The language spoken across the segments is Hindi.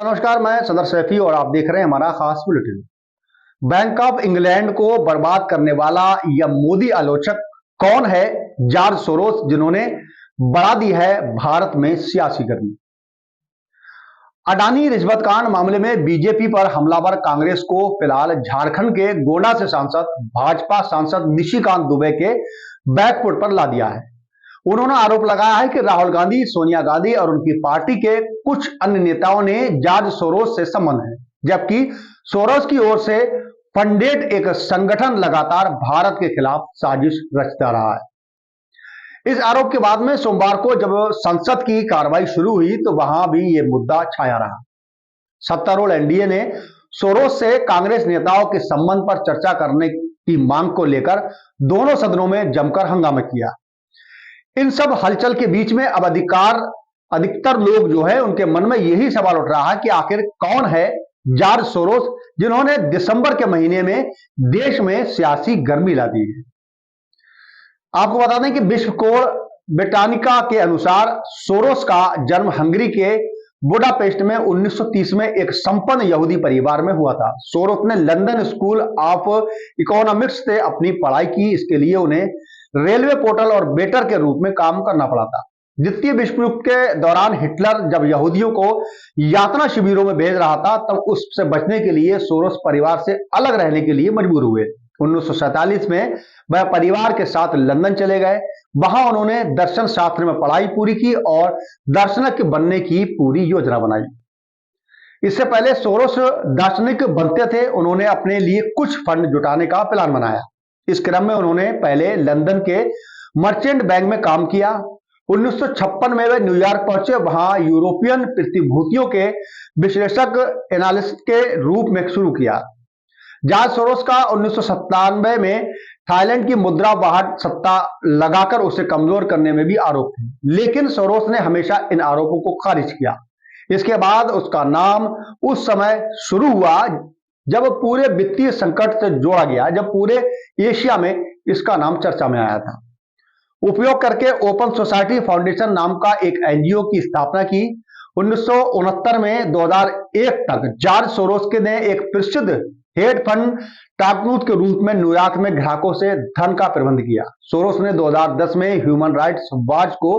नमस्कार, मैं सदर सैफी और आप देख रहे हैं हमारा खास बुलेटिन। बैंक ऑफ इंग्लैंड को बर्बाद करने वाला यह मोदी आलोचक कौन है? जॉर्ज सोरोस, जिन्होंने बढ़ा दी है भारत में सियासी गर्मी। अडानी रिश्वत कांड मामले में बीजेपी पर हमलावर कांग्रेस को फिलहाल झारखंड के गोंडा से सांसद भाजपा सांसद निशिकांत दुबे के बैकफुट पर ला दिया है। उन्होंने आरोप लगाया है कि राहुल गांधी, सोनिया गांधी और उनकी पार्टी के कुछ अन्य नेताओं ने जॉर्ज सोरोस से संबंध है, जबकि सोरोस की ओर से फंडेड एक संगठन लगातार भारत के खिलाफ साजिश रचता रहा है। इस आरोप के बाद में सोमवार को जब संसद की कार्रवाई शुरू हुई तो वहां भी ये मुद्दा छाया रहा। सत्तारूढ़ एनडीए ने सोरोस से कांग्रेस नेताओं के संबंध पर चर्चा करने की मांग को लेकर दोनों सदनों में जमकर हंगामा किया। इन सब हलचल के बीच में अब अधिकतर लोग जो है उनके मन में यही सवाल उठ रहा है कि आखिर कौन है जॉर्ज सोरोस, जिन्होंने दिसंबर के महीने में देश में सियासी गर्मी ला दी है। आपको बता दें कि विश्व कोश ब्रिटानिका के अनुसार सोरोस का जन्म हंगरी के बुडापेस्ट में 1930 में एक संपन्न यहूदी परिवार में हुआ था। सोरोस ने लंदन स्कूल ऑफ इकोनॉमिक्स से अपनी पढ़ाई की। इसके लिए उन्हें रेलवे पोर्टल और वेटर के रूप में काम करना पड़ा था। द्वितीय विश्व युद्ध के दौरान हिटलर जब यहूदियों को यातना शिविरों में भेज रहा था, तब उससे बचने के लिए सोरोस परिवार से अलग रहने के लिए मजबूर हुए। 1947 में वह परिवार के साथ लंदन चले गए। वहां उन्होंने दर्शन शास्त्र में पढ़ाई पूरी की और दार्शनिक बनने की पूरी योजना बनाई। इससे पहले सोरोस दार्शनिक बनते थे। उन्होंने अपने लिए कुछ फंड जुटाने का प्लान बनाया। इस क्रम में उन्होंने पहले लंदन के मर्चेंट बैंक में काम किया। 1956 में वे न्यूयॉर्क पहुंचे। वहां यूरोपियन प्रतिभूतियों के विश्लेषक एनालिस्ट के रूप में शुरू किया। जॉर्ज सोरोस का 1997 में थाईलैंड की मुद्रा बाहर सत्ता लगाकर उसे कमजोर करने में भी आरोप थे, लेकिन सोरोस ने हमेशा इन आरोपों को खारिज किया। इसके बाद उसका नाम उस समय शुरू हुआ जब पूरे वित्तीय संकट से जोड़ा गया, जब पूरे एशिया में इसका नाम चर्चा में आया था। उपयोग करके ओपन सोसाइटी फाउंडेशन नाम का एक एनजीओ की स्थापना की। 1969 में 2001 तक जॉर्ज सोरोस ने एक प्रसिद्ध हेड फंड टाकनूत के रूप में न्यूयॉर्क में ग्राहकों से धन का प्रबंध किया। सोरोस ने 2010 में ह्यूमन राइट्स वॉच को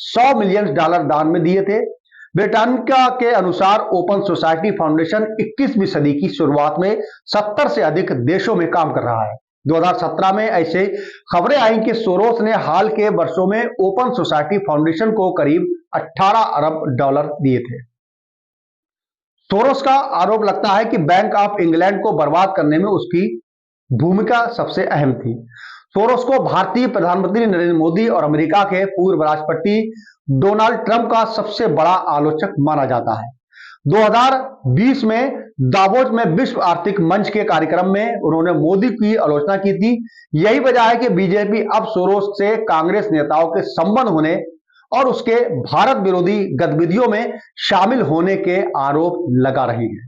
$100 मिलियन दान में दिए थे। ब्रिटानिका के अनुसार ओपन सोसाइटी फाउंडेशन 21वीं सदी की शुरुआत में 70 से अधिक देशों में काम कर रहा है। 2017 में ऐसे खबरें आई कि सोरोस ने हाल के वर्षों में ओपन सोसाइटी फाउंडेशन को करीब $18 अरब दिए थे। सोरोस का आरोप लगता है कि बैंक ऑफ इंग्लैंड को बर्बाद करने में उसकी भूमिका सबसे अहम थी। सोरोस को भारतीय प्रधानमंत्री नरेंद्र मोदी और अमेरिका के पूर्व राष्ट्रपति डोनाल्ड ट्रंप का सबसे बड़ा आलोचक माना जाता है। 2020 में दावोस में विश्व आर्थिक मंच के कार्यक्रम में उन्होंने मोदी की आलोचना की थी। यही वजह है कि बीजेपी अब सोरोस से कांग्रेस नेताओं के संबंध होने और उसके भारत विरोधी गतिविधियों में शामिल होने के आरोप लगा रही है।